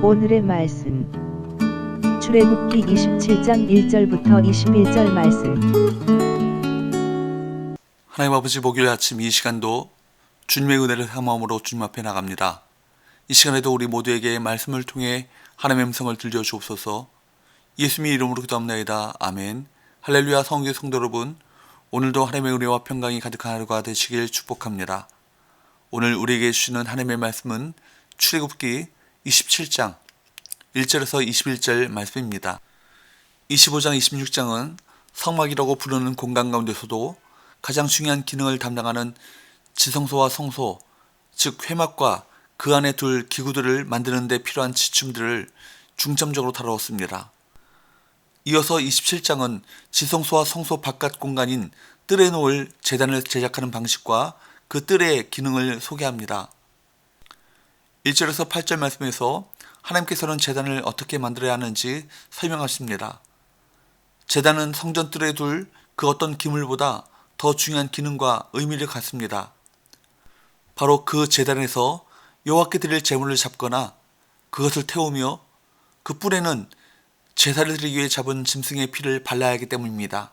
오늘의 말씀 출애굽기 27장 1절부터 21절 말씀. 하나님 아버지, 목요일 아침 이 시간도 주님의 은혜를 사모함으로 주님 앞에 나갑니다. 이 시간에도 우리 모두에게 말씀을 통해 하나님의 음성을 들려주옵소서. 예수님의 이름으로 기도합나이다. 아멘. 할렐루야. 성교 성도 여러분, 오늘도 하나님의 은혜와 평강이 가득한 하루가 되시길 축복합니다. 오늘 우리에게 주시는 하나님의 말씀은 출애굽기 27장 1절에서 21절 말씀입니다. 25장 26장은 성막이라고 부르는 공간 가운데서도 가장 중요한 기능을 담당하는 지성소와 성소, 즉 회막과 그 안에 둘 기구들을 만드는 데 필요한 지침들을 중점적으로 다루었습니다. 이어서 27장은 지성소와 성소 바깥 공간인 뜰에 놓을 제단을 제작하는 방식과 그 뜰의 기능을 소개합니다. 1절에서 8절 말씀에서 하나님께서는 제단을 어떻게 만들어야 하는지 설명하십니다. 제단은 성전 뜰에 둘 그 어떤 기물보다 더 중요한 기능과 의미를 갖습니다. 바로 그 제단에서 여호와께 드릴 제물을 잡거나 그것을 태우며 그 뿔에는 제사를 드리기 위해 잡은 짐승의 피를 발라야 하기 때문입니다.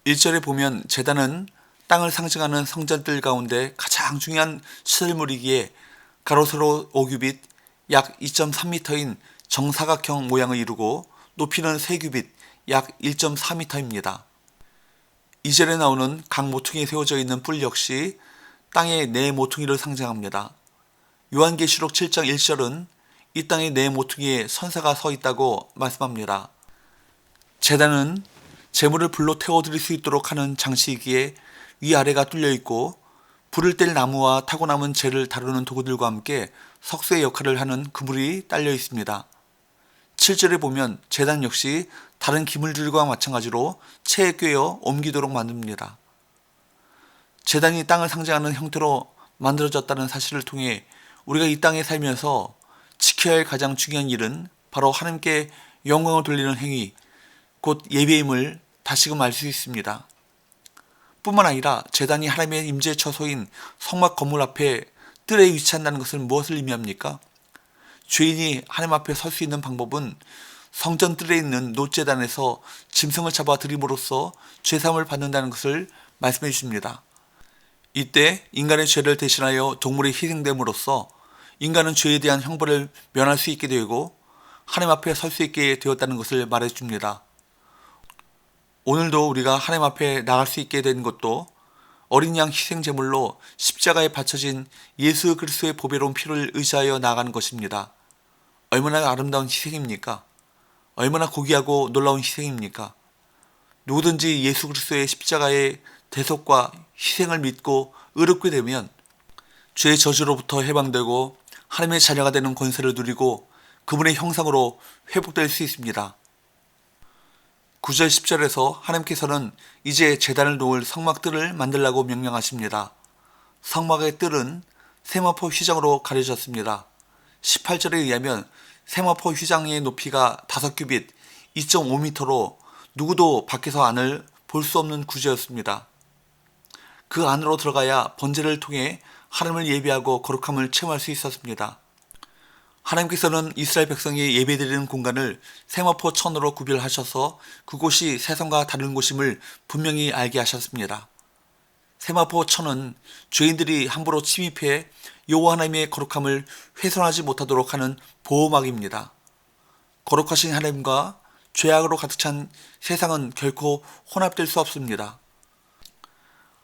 1절에 보면 제단은 땅을 상징하는 성전뜰 가운데 가장 중요한 시설물이기에 가로 세로 5규빗 약 2.3m인 정사각형 모양을 이루고 높이는 3규빗 약 1.4m입니다. 2절에 나오는 각 모퉁이에 세워져 있는 뿔 역시 땅의 네 모퉁이를 상징합니다. 요한계시록 7장 1절은 이 땅의 네 모퉁이에 선사가 서 있다고 말씀합니다. 제단은 제물을 불로 태워드릴 수 있도록 하는 장치이기에 위아래가 뚫려 있고 불을 뗄 나무와 타고 남은 재를 다루는 도구들과 함께 석쇠의 역할을 하는 그물이 딸려 있습니다. 7절에 보면 제단 역시 다른 기물들과 마찬가지로 체에 꿰어 옮기도록 만듭니다. 제단이 땅을 상징하는 형태로 만들어졌다는 사실을 통해 우리가 이 땅에 살면서 지켜야 할 가장 중요한 일은 바로 하나님께 영광을 돌리는 행위, 곧 예배임을 다시금 알 수 있습니다. 뿐만 아니라 제단이 하나님의 임재 처소인 성막 건물 앞에 뜰에 위치한다는 것은 무엇을 의미합니까? 죄인이 하나님 앞에 설 수 있는 방법은 성전 뜰에 있는 놋제단에서 짐승을 잡아 드림으로써 죄사함을 받는다는 것을 말씀해 주십니다. 이때 인간의 죄를 대신하여 동물이 희생됨으로써 인간은 죄에 대한 형벌을 면할 수 있게 되고 하나님 앞에 설 수 있게 되었다는 것을 말해 줍니다. 오늘도 우리가 하나님 앞에 나갈 수 있게 된 것도 어린 양 희생 제물로 십자가에 바쳐진 예수 그리스도의 보배로운 피를 의지하여 나아가는 것입니다. 얼마나 아름다운 희생입니까? 얼마나 고귀하고 놀라운 희생입니까? 누구든지 예수 그리스도의 십자가의 대속과 희생을 믿고 의롭게 되면 죄의 저주로부터 해방되고 하나님의 자녀가 되는 권세를 누리고 그분의 형상으로 회복될 수 있습니다. 9절 10절에서 하나님께서는 이제 제단을 놓을 성막 뜰을 만들라고 명령하십니다. 성막의 뜰은 세마포 휘장으로 가려졌습니다. 18절에 의하면 세마포 휘장의 높이가 5규빗 2.5m로 누구도 밖에서 안을 볼 수 없는 구조였습니다. 그 안으로 들어가야 번제를 통해 하나님을 예배하고 거룩함을 체험할 수 있었습니다. 하나님께서는 이스라엘 백성이 예배드리는 공간을 세마포 천으로 구별하셔서 그곳이 세상과 다른 곳임을 분명히 알게 하셨습니다. 세마포 천은 죄인들이 함부로 침입해 여호와 하나님의 거룩함을 훼손하지 못하도록 하는 보호막입니다. 거룩하신 하나님과 죄악으로 가득 찬 세상은 결코 혼합될 수 없습니다.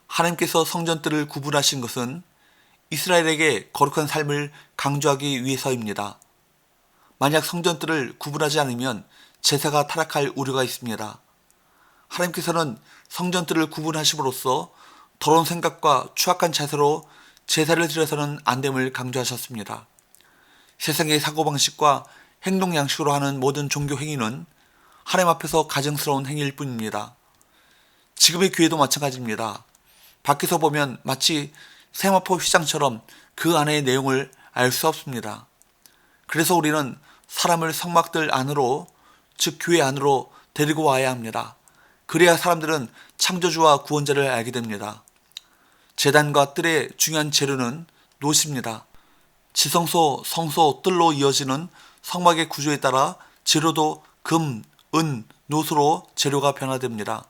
하나님께서 성전뜰을 구분하신 것은 이스라엘에게 거룩한 삶을 강조하기 위해서입니다. 만약 성전뜰을 구분하지 않으면 제사가 타락할 우려가 있습니다. 하나님께서는 성전뜰을 구분하심으로써 더러운 생각과 추악한 자세로 제사를 드려서는 안 됨을 강조하셨습니다. 세상의 사고방식과 행동 양식으로 하는 모든 종교 행위는 하나님 앞에서 가증스러운 행위일 뿐입니다. 지금의 교회도 마찬가지입니다. 밖에서 보면 마치 세마포 휘장처럼 그 안의 내용을 알 수 없습니다. 그래서 우리는 사람을 성막들 안으로, 즉 교회 안으로 데리고 와야 합니다. 그래야 사람들은 창조주와 구원자를 알게 됩니다. 제단과 뜰의 중요한 재료는 노시입니다. 지성소, 성소, 뜰로 이어지는 성막의 구조에 따라 재료도 금, 은, 노수로 재료가 변화됩니다.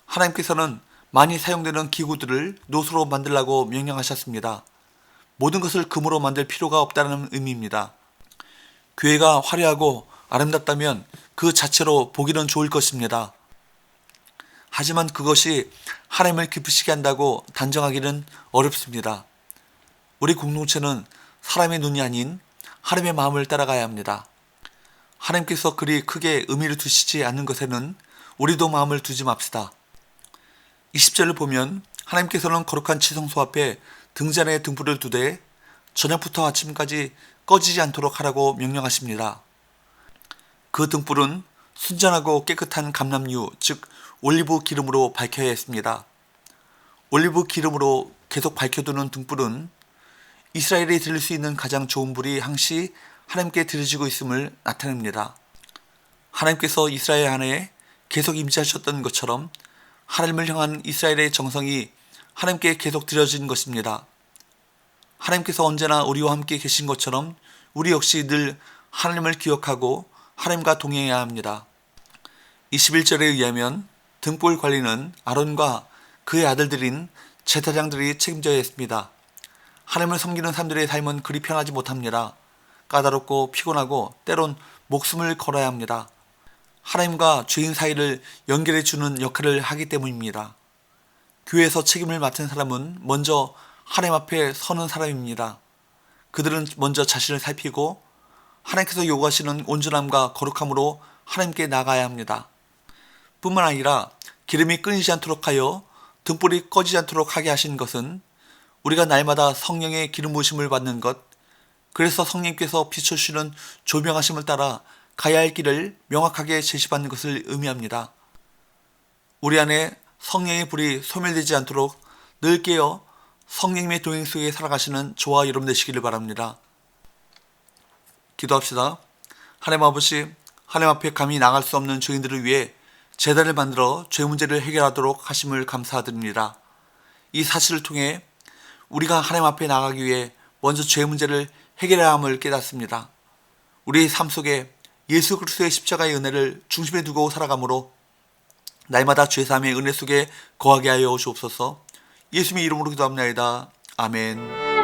하나님께서는 많이 사용되는 기구들을 노수로 만들라고 명령하셨습니다. 모든 것을 금으로 만들 필요가 없다는 의미입니다. 교회가 화려하고 아름답다면 그 자체로 보기는 좋을 것입니다. 하지만 그것이 하나님을 기쁘시게 한다고 단정하기는 어렵습니다. 우리 공동체는 사람의 눈이 아닌 하나님의 마음을 따라가야 합니다. 하나님께서 그리 크게 의미를 두시지 않는 것에는 우리도 마음을 두지 맙시다. 20절을 보면 하나님께서는 거룩한 지성소 앞에 등잔에 등불을 두되 저녁부터 아침까지 꺼지지 않도록 하라고 명령하십니다. 그 등불은 순전하고 깨끗한 감람유, 즉 올리브 기름으로 밝혀야 했습니다. 올리브 기름으로 계속 밝혀두는 등불은 이스라엘이 드릴 수 있는 가장 좋은 불이 항시 하나님께 드려지고 있음을 나타냅니다. 하나님께서 이스라엘 안에 계속 임재하셨던 것처럼 하나님을 향한 이스라엘의 정성이 하나님께 계속 드려진 것입니다. 하나님께서 언제나 우리와 함께 계신 것처럼 우리 역시 늘 하나님을 기억하고 하나님과 동행해야 합니다. 21절에 의하면 등불 관리는 아론과 그의 아들들인 제사장들이 책임져야 했습니다. 하나님을 섬기는 사람들의 삶은 그리 편하지 못합니다. 까다롭고 피곤하고 때론 목숨을 걸어야 합니다. 하나님과 죄인 사이를 연결해 주는 역할을 하기 때문입니다. 교회에서 책임을 맡은 사람은 먼저 하나님 앞에 서는 사람입니다. 그들은 먼저 자신을 살피고 하나님께서 요구하시는 온전함과 거룩함으로 하나님께 나가야 합니다. 뿐만 아니라 기름이 끊이지 않도록 하여 등불이 꺼지지 않도록 하게 하신 것은 우리가 날마다 성령의 기름 부으심을 받는 것, 그래서 성령께서 비춰주시는 조명하심을 따라 가야 할 길을 명확하게 제시받는 것을 의미합니다. 우리 안에 성령의 불이 소멸되지 않도록 늘 깨어 성령님의 동행 속에 살아가시는 저와 여러분 되시기를 바랍니다. 기도합시다. 하나님 아버지, 하나님 앞에 감히 나갈 수 없는 죄인들을 위해 제단을 만들어 죄 문제를 해결하도록 하심을 감사드립니다. 이 사실을 통해 우리가 하나님 앞에 나가기 위해 먼저 죄 문제를 해결해야 함을 깨닫습니다. 우리의 삶 속에 예수 그리스도의 십자가의 은혜를 중심에 두고 살아가므로 날마다 죄사함의 은혜 속에 거하게 하여 주옵소서. 예수님의 이름으로 기도합니다. 아멘.